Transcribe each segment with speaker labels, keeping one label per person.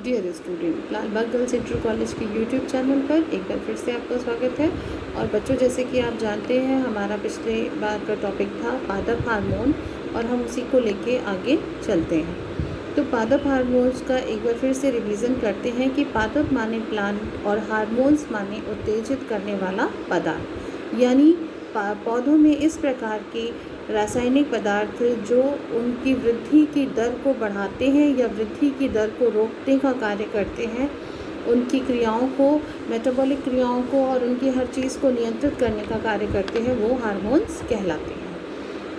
Speaker 1: Dear student, Lalbagh girls inter college के YouTube channel पर एक बार फिर से आपका स्वागत है। और बच्चों, जैसे कि आप जानते हैं, हमारा पिछले बार का टॉपिक था पादप हार्मोन और हम उसी को लेके आगे चलते हैं। तो पादप हार्मोन्स का एक बार फिर से रिवीजन करते हैं कि पादप माने प्लांट और हार्मोन्स माने उत्तेजित करने वाला पदार्थ, यानी पौधों में इस प्रकार के रासायनिक पदार्थ जो उनकी वृद्धि की दर को बढ़ाते हैं या वृद्धि की दर को रोकने का कार्य करते हैं, उनकी क्रियाओं को, मेटाबॉलिक क्रियाओं को और उनकी हर चीज़ को नियंत्रित करने का कार्य करते हैं, वो हार्मोन्स कहलाते हैं।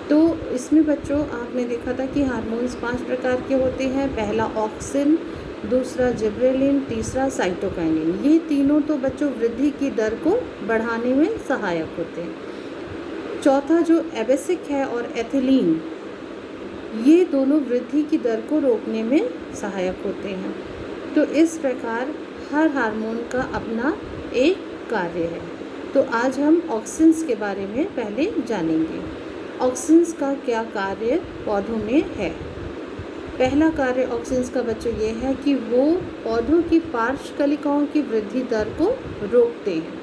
Speaker 1: तो इसमें बच्चों, आपने देखा था कि हार्मोन्स 5 प्रकार के होते हैं। पहला ऑक्सिन, दूसरा जिबरेलिन, तीसरा साइटोकाइनिन। ये तीनों तो बच्चों वृद्धि की दर को बढ़ाने में सहायक होते हैं। चौथा जो एबेसिक है और एथिलीन, ये दोनों वृद्धि की दर को रोकने में सहायक होते हैं। तो इस प्रकार हर हार्मोन का अपना एक कार्य है। तो आज हम ऑक्सिन्स के बारे में पहले जानेंगे। ऑक्सिन्स का क्या कार्य पौधों में है। पहला कार्य ऑक्सिन्स का बच्चों ये है कि वो पौधों की पार्श्वकलिकाओं की वृद्धि दर को रोकते हैं।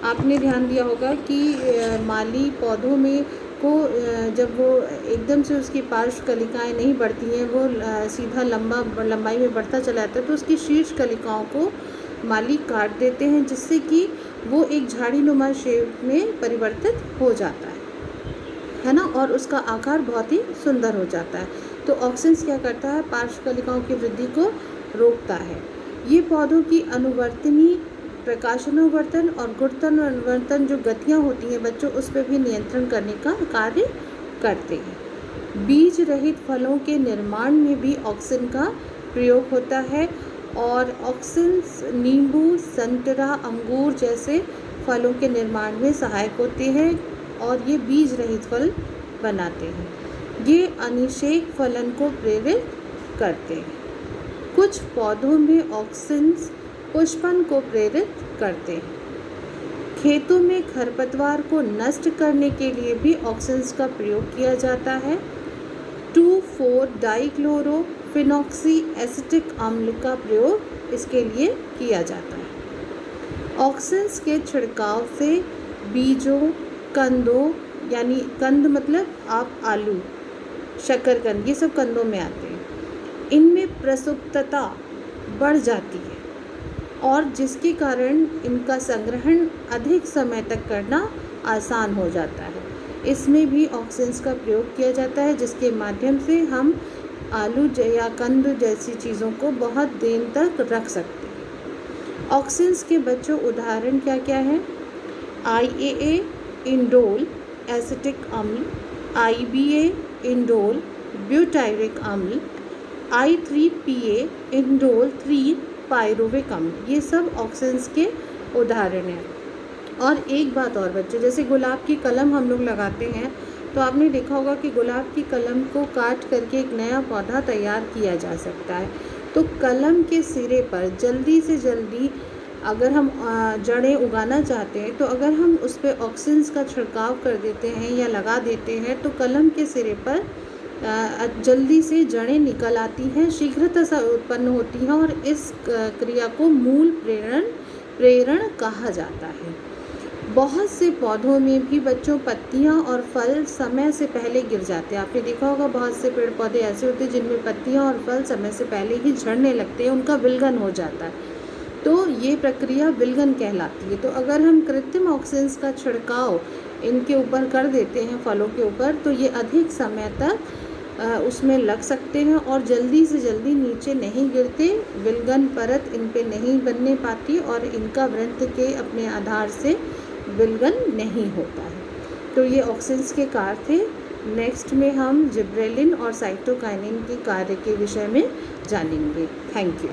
Speaker 1: आपने ध्यान दिया होगा कि माली पौधों में को जब वो एकदम से उसकी पार्श्व कलिकाएँ नहीं बढ़ती हैं, वो सीधा लंबाई में बढ़ता चला जाता है, तो उसकी शीर्ष कलिकाओं को माली काट देते हैं, जिससे कि वो एक झाड़ीनुमा शेप में परिवर्तित हो जाता है ना, और उसका आकार बहुत ही सुंदर हो जाता है। तो ऑक्सिन्स क्या करता है, पार्श्व कलिकाओं की वृद्धि को रोकता है। ये पौधों की अनुवर्तनी, प्रकाशनोवर्तन और गुणतनुवर्तन जो गतियाँ होती हैं बच्चों, उस पर भी नियंत्रण करने का कार्य करते हैं। बीज रहित फलों के निर्माण में भी ऑक्सिन का प्रयोग होता है और ऑक्सिन्स नींबू, संतरा, अंगूर जैसे फलों के निर्माण में सहायक होते हैं और ये बीज रहित फल बनाते हैं। ये अनिषेक फलन को प्रेरित करते हैं। कुछ पौधों में ऑक्सिन्स पुष्पन को प्रेरित करते हैं। खेतों में खरपतवार को नष्ट करने के लिए भी ऑक्सिन्स का प्रयोग किया जाता है। 2,4-डाइक्लोरोफिनॉक्सी एसिटिक अम्ल का प्रयोग इसके लिए किया जाता है। ऑक्सिन्स के छिड़काव से बीजों, कंदों, यानी कंद मतलब आप आलू, शकरकंद, ये सब कंदों में आते हैं, इनमें प्रसुप्तता बढ़ जाती है और जिसके कारण इनका संग्रहण अधिक समय तक करना आसान हो जाता है। इसमें भी ऑक्सिन्स का प्रयोग किया जाता है, जिसके माध्यम से हम आलू या कंद जैसी चीज़ों को बहुत दिन तक रख सकते हैं। ऑक्सिन्स के बच्चों उदाहरण क्या क्या हैं? IAA इंडोल एसिटिक अम्ल, IBA इंडोल ब्यूटायरिक अम्ल, I3PA इंडोल 3 पायरुविक अम्ल, ये सब ऑक्सिन्स के उदाहरण हैं। और एक बात और बच्चों, जैसे गुलाब की कलम हम लोग लगाते हैं, तो आपने देखा होगा कि गुलाब की कलम को काट करके एक नया पौधा तैयार किया जा सकता है। तो कलम के सिरे पर जल्दी से जल्दी अगर हम जड़ें उगाना चाहते हैं, तो अगर हम उस पर ऑक्सिन्स का छिड़काव कर देते हैं या लगा देते हैं, तो कलम के सिरे पर जल्दी से जड़ें निकल आती हैं, शीघ्रता से उत्पन्न होती हैं और इस क्रिया को मूल प्रेरण कहा जाता है। बहुत से पौधों में भी बच्चों पत्तियां और फल समय से पहले गिर जाते हैं। आपने देखा होगा बहुत से पेड़ पौधे ऐसे होते हैं जिनमें पत्तियां और फल समय से पहले ही झड़ने लगते हैं, उनका विलगन हो जाता है। तो ये प्रक्रिया विलगन कहलाती है। तो अगर हम कृत्रिम ऑक्सिन्स का छिड़काव इनके ऊपर कर देते हैं, फलों के ऊपर, तो ये अधिक समय तक उसमें लग सकते हैं और जल्दी से जल्दी नीचे नहीं गिरते, विलगन परत इन पे नहीं बनने पाती और इनका वृंत के अपने आधार से विलगन नहीं होता है। तो ये ऑक्सिन्स के कार्य थे। नेक्स्ट में हम जिब्रेलिन और साइटोकाइनिन के कार्य के विषय में जानेंगे। Thank you.